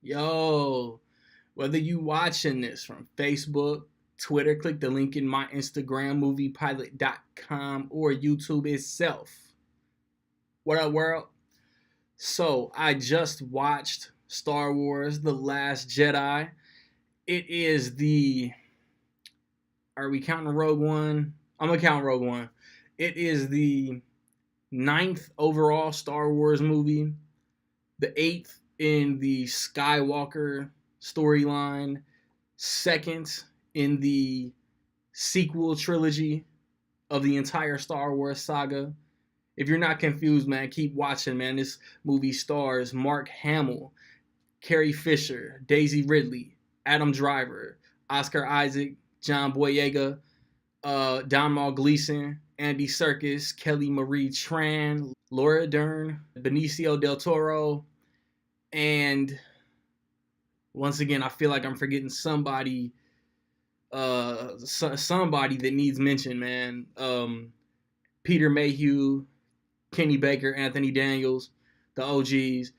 Yo, whether you watching this from Facebook, Twitter, click the link in my Instagram, moviepilot.com, or YouTube itself. What up, world? So, I just watched Star Wars The Last Jedi. It is the. Are we counting Rogue One? I'm going to count Rogue One. It is the ninth overall Star Wars movie, the eighth in the Skywalker storyline, second in the sequel trilogy of the entire Star Wars saga. If you're not confused, man, keep watching, man. This movie stars Mark Hamill, Carrie Fisher, Daisy Ridley, Adam Driver, Oscar Isaac, John Boyega, Domhnall Gleeson, Andy Serkis, Kelly Marie Tran, Laura Dern, Benicio del Toro, and once again, I feel like I'm forgetting somebody somebody that needs mention, man. Peter Mayhew, Kenny Baker, Anthony Daniels, the OGs.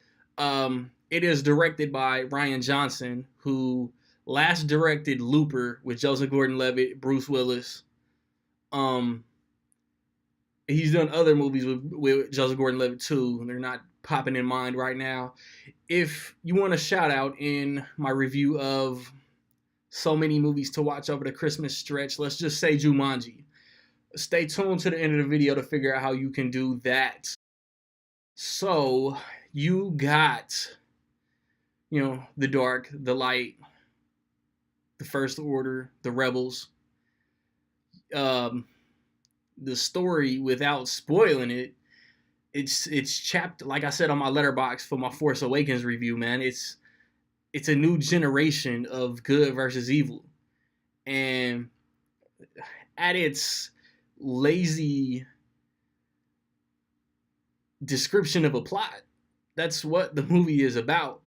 It is directed by Rian Johnson, who last directed Looper with Joseph Gordon-Levitt, Bruce Willis. He's done other movies with Joseph Gordon-Levitt too. They're not popping in mind right now. If you want a shout out in my review of so many movies to watch over the Christmas stretch, let's just say Jumanji. Stay tuned to the end of the video to figure out how you can do that. So, you got, the dark, the light, the First Order, the Rebels. The story, without spoiling it, it's chapped, like I said on my letterbox for my Force Awakens review, man. It's a new generation of good versus evil. And at its lazy description of a plot, that's what the movie is about.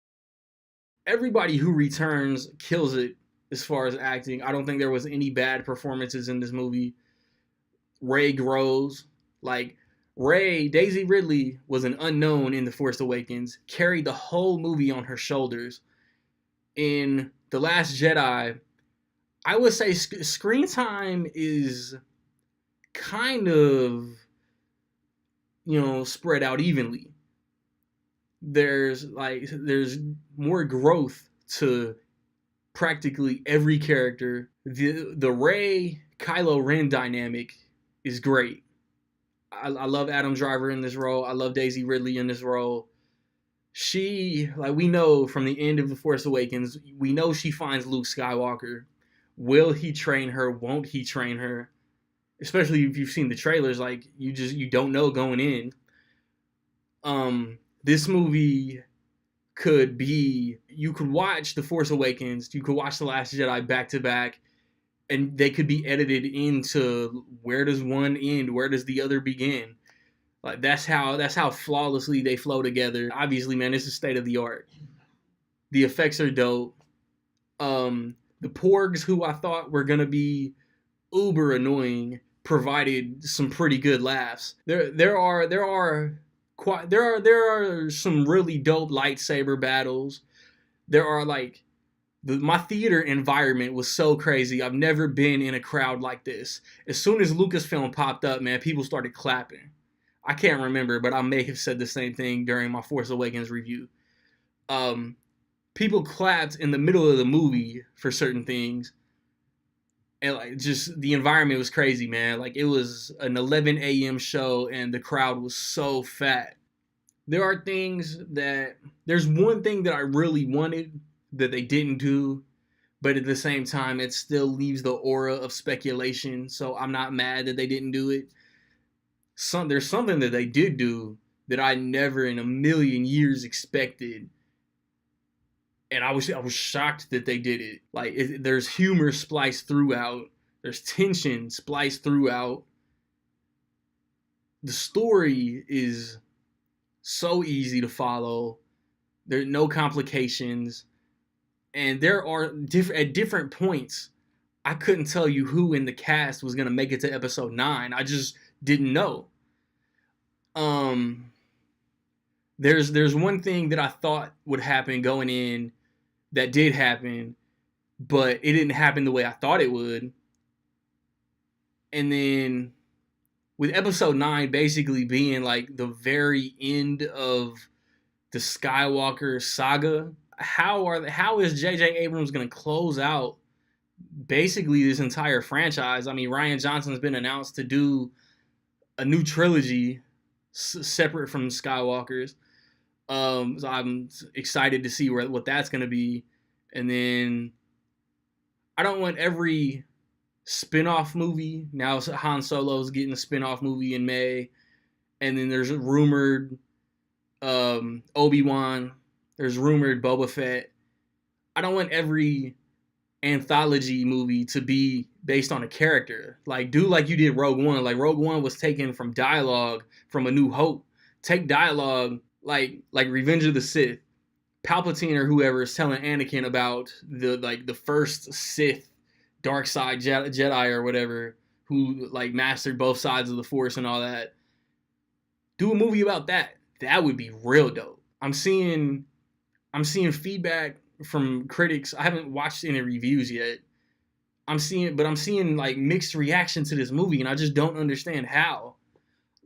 Everybody who returns kills it as far as acting. I don't think there was any bad performances in this movie. Rey grows. Like, Daisy Ridley was an unknown in The Force Awakens, carried the whole movie on her shoulders. In The Last Jedi, I would say screen time is kind of, spread out evenly. There's more growth to practically every character. The Rey Kylo Ren dynamic is great. I love Adam Driver in this role. I love Daisy Ridley in this role. She, we know from the end of The Force Awakens, we know she finds Luke Skywalker. Will he train her? Won't he train her? Especially if you've seen the trailers, you don't know going in. This movie could be, you could watch The Force Awakens, you could watch The Last Jedi back to back, and they could be edited into where does one end, where does the other begin. Like that's how flawlessly they flow together. Obviously, man, this is state of the art. The effects are dope. The Porgs, who I thought were gonna be uber annoying, provided some pretty good laughs. There are some really dope lightsaber battles. There are my theater environment was so crazy. I've never been in a crowd like this. As soon as Lucasfilm popped up, man, people started clapping. I can't remember, but I may have said the same thing during my Force Awakens review. People clapped in the middle of the movie for certain things. And just the environment was crazy, man. It was an 11 a.m. show and the crowd was so fat. There's one thing that I really wanted that they didn't do, but at the same time, it still leaves the aura of speculation. So I'm not mad that they didn't do it. There's something that they did do that I never in a million years expected. And I was shocked that they did it. There's humor spliced throughout. There's tension spliced throughout. The story is so easy to follow. There are no complications. And there are at different points, I couldn't tell you who in the cast was going to make it to episode 9. I just didn't know. There's one thing that I thought would happen going in that did happen, but it didn't happen the way I thought it would. And then with episode 9 basically being like the very end of the Skywalker saga, how is J.J. Abrams going to close out basically this entire franchise? I mean, Rian Johnson's been announced to do a new trilogy separate from Skywalker's. So I'm excited to see what that's going to be. And then I don't want every spin-off movie. Now Han Solo's getting a spin-off movie in May. And then there's rumored Obi-Wan. There's rumored Boba Fett. I don't want every anthology movie to be based on a character. Like, do like you did Rogue One. Like, Rogue One was taken from dialogue from A New Hope. Take dialogue like Revenge of the Sith. Palpatine or whoever is telling Anakin about the first Sith dark side Jedi or whatever, who like mastered both sides of the Force and all that. Do a movie about that. That would be real dope. I'm seeing feedback from critics. I haven't watched any reviews yet. I'm seeing like mixed reaction to this movie, and I just don't understand how.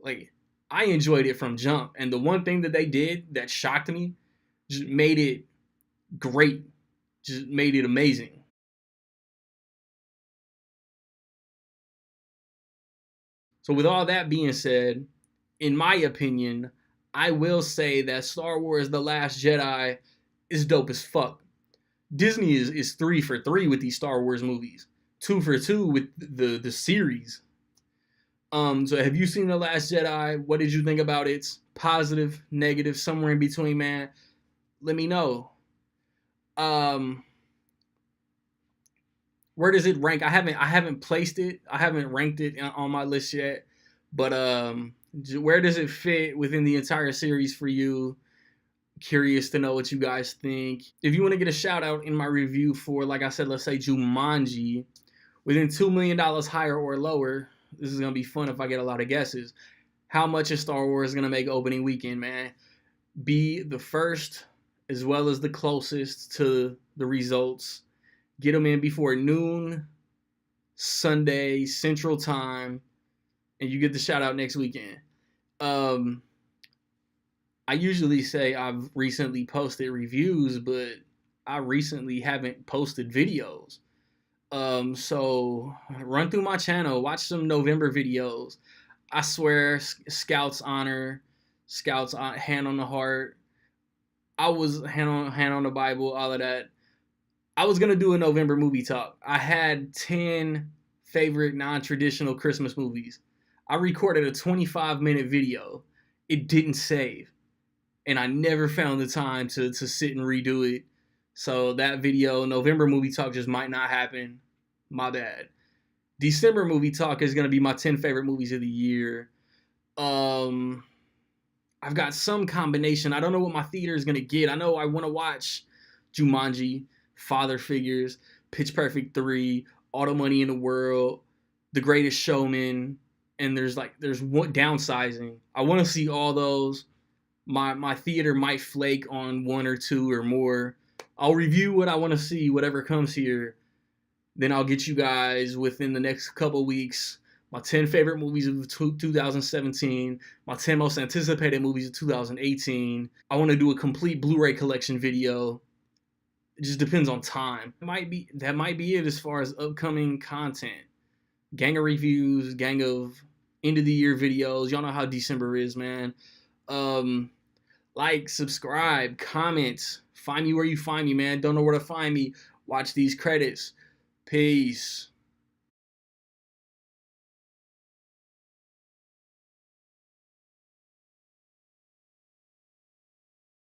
Like, I enjoyed it from jump, and the one thing that they did that shocked me just made it great, just made it amazing. So with all that being said, in my opinion, I will say that Star Wars The Last Jedi is dope as fuck. Disney is 3 for 3 with these Star Wars movies. 2 for 2 with the series. So have you seen The Last Jedi? What did you think about it? Positive, negative, somewhere in between, man. Let me know. Where does it rank? I haven't placed it. I haven't ranked it on my list yet. But where does it fit within the entire series for you? Curious to know what you guys think. If you want to get a shout out in my review for, like I said, let's say Jumanji, within $2 million higher or lower, this is going to be fun if I get a lot of guesses. How much is Star Wars going to make opening weekend, man? Be the first as well as the closest to the results. Get them in before noon, Sunday, Central Time, and you get the shout out next weekend. I usually say I've recently posted reviews, but I recently haven't posted videos. So run through my channel, watch some November videos. I swear, Scouts honor, Scouts hand on the heart. I was hand on the Bible, all of that. I was gonna do a November movie talk. I had 10 favorite non-traditional Christmas movies. I recorded a 25-minute video. It didn't save. And I never found the time to sit and redo it. So that video, November movie talk, just might not happen. My bad. December movie talk is going to be my 10 favorite movies of the year. I've got some combination. I don't know what my theater is going to get. I know I want to watch Jumanji, Father Figures, Pitch Perfect 3, All the Money in the World, The Greatest Showman, and there's one downsizing. I want to see all those. My theater might flake on 1 or 2 or more. I'll review what I want to see, whatever comes here. Then I'll get you guys within the next couple weeks my 10 favorite movies of 2017, my 10 most anticipated movies of 2018. I want to do a complete Blu-ray collection video. It just depends on time. That might be it as far as upcoming content. Gang of reviews, gang of end of the year videos. Y'all know how December is, man. Like, subscribe, comment, find me where you find me, man. Don't know where to find me. Watch these credits. Peace.